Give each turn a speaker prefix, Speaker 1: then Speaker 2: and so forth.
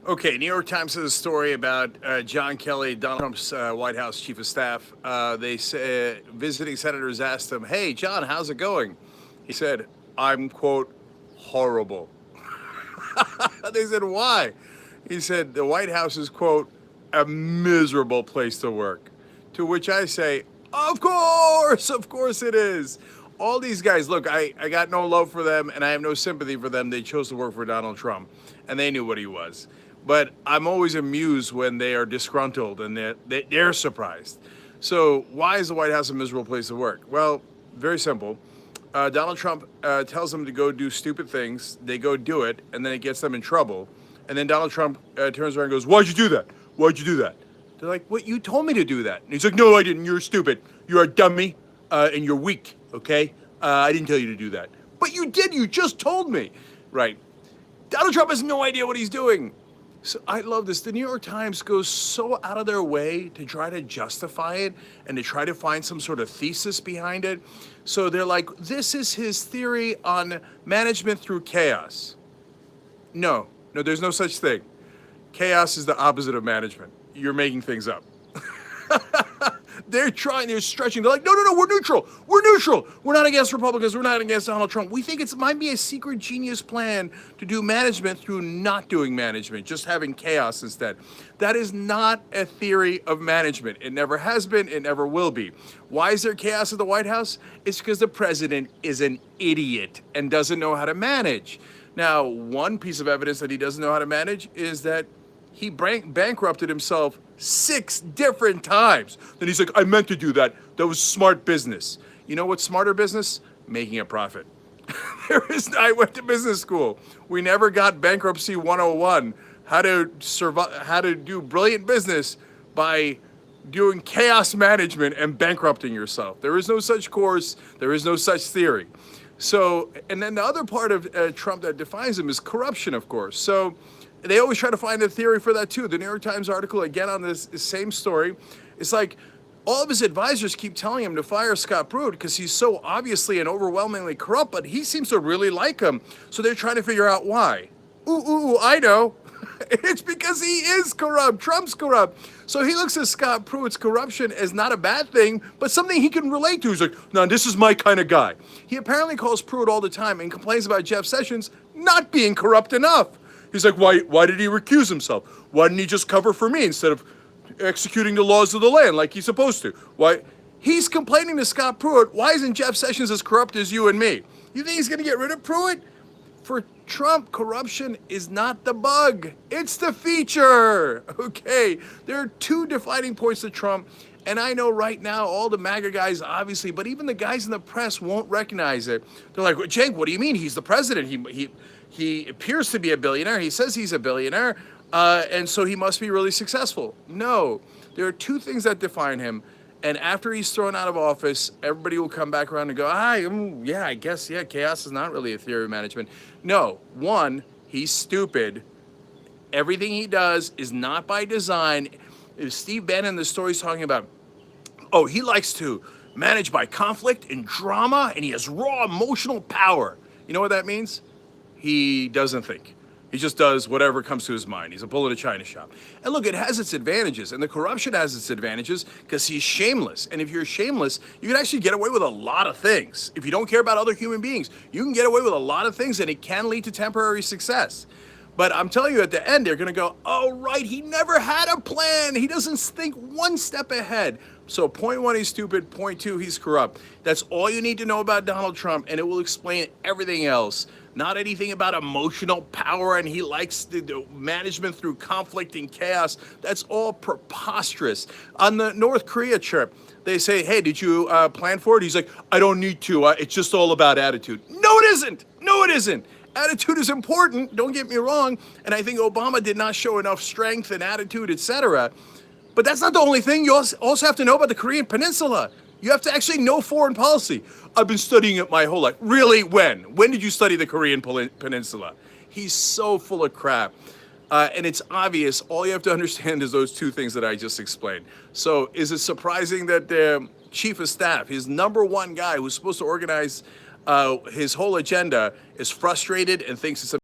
Speaker 1: Okay, New York Times has a story about John Kelly, Donald Trump's White House chief of staff. They say visiting senators asked him, "Hey, John, how's it going?" He said, "I'm quote horrible." They said, "Why?" He said, "The White House is quote a miserable place to work." To which I say, of course it is. All these guys, look, I got no love for them and I have no sympathy for them. They chose to work for Donald Trump and they knew what he was. But I'm always amused when they are disgruntled and they're surprised. So, why is the White House a miserable place to work? Well, very simple. Donald Trump tells them to go do stupid things. They go do it, and then it gets them in trouble. And then Donald Trump turns around and goes, "Why'd you do that? Why'd you do that?" They're like, "What? You told me to do that." And he's like, "No, I didn't. You're stupid. You're a dummy, and you're weak. Okay? I didn't tell you to do that." "But you did. You just told me." Right. Donald Trump has no idea what he's doing. So I love this. The New York Times goes so out of their way to try to justify it and to try to find some sort of thesis behind it. So they're like, this is his theory on management through chaos. No, no, there's no such thing. Chaos is the opposite of management. You're making things up. They're stretching. They're like, no, no, no, we're neutral. We're neutral. We're not against Republicans. We're not against Donald Trump. We think it might be a secret genius plan to do management through not doing management, just having chaos instead. That is not a theory of management. It never has been. It never will be. Why is there chaos at the White House? It's because the president is an idiot and doesn't know how to manage. Now, one piece of evidence that he doesn't know how to manage is that he bankrupted himself 6 different times. Then he's like, "I meant to do that. That was smart business." You know what's smarter business? Making a profit. I went to business school. We never got bankruptcy 101. How to survive, how to do brilliant business by doing chaos management and bankrupting yourself. There is no such course. There is no such theory. So, and then the other part of Trump that defines him is corruption, of course. So, they always try to find a theory for that too. The New York Times article, again on this same story, it's like all of his advisors keep telling him to fire Scott Pruitt because he's so obviously and overwhelmingly corrupt, but he seems to really like him. So they're trying to figure out why. Ooh, I know. It's because he is corrupt. Trump's corrupt. So he looks at Scott Pruitt's corruption as not a bad thing, but something he can relate to. He's like, "No, this is my kind of guy." He apparently calls Pruitt all the time and complains about Jeff Sessions not being corrupt enough. He's like, why did he recuse himself? Why didn't he just cover for me instead of executing the laws of the land like he's supposed to? Why? He's complaining to Scott Pruitt, "Why isn't Jeff Sessions as corrupt as you and me?" You think he's going to get rid of Pruitt? For Trump, corruption is not the bug. It's the feature. Okay, there are 2 defining points to Trump. And I know right now all the MAGA guys, obviously, but even the guys in the press won't recognize it. They're like, "Well, Cenk, what do you mean? He's the president. He appears to be a billionaire. He says he's a billionaire, and so he must be really successful." No, there are 2 things that define him. And after he's thrown out of office, everybody will come back around and go, yeah, I guess, yeah, chaos is not really a theory of management. No, 1, he's stupid. Everything he does is not by design. Steve Bannon, the story's talking about, oh, he likes to manage by conflict and drama, and he has raw emotional power. You know what that means? He doesn't think. He just does whatever comes to his mind. He's a bull in a china shop. And look, it has its advantages, and the corruption has its advantages because he's shameless. And if you're shameless, you can actually get away with a lot of things. If you don't care about other human beings, you can get away with a lot of things, and it can lead to temporary success. But I'm telling you, at the end, they're going to go, "Oh, right, he never had a plan. He doesn't think one step ahead." So point 1, he's stupid. Point 2, he's corrupt. That's all you need to know about Donald Trump, and it will explain everything else. Not anything about emotional power, and he likes to do management through conflict and chaos. That's all preposterous. On the North Korea trip, they say, "Hey, did you plan for it?" He's like, "I don't need to. It's just all about attitude." No, it isn't. No, it isn't. Attitude is important, don't get me wrong, and I think Obama did not show enough strength and attitude, etc. But that's not the only thing. You also have to know about the Korean Peninsula. You have to actually know foreign policy. "I've been studying it my whole life." Really? When? When did you study the Korean Peninsula? He's so full of crap. And it's obvious. All you have to understand is those 2 things that I just explained. So is it surprising that the chief of staff, his number 1 guy who's supposed to organize his whole agenda, is frustrated and thinks it's a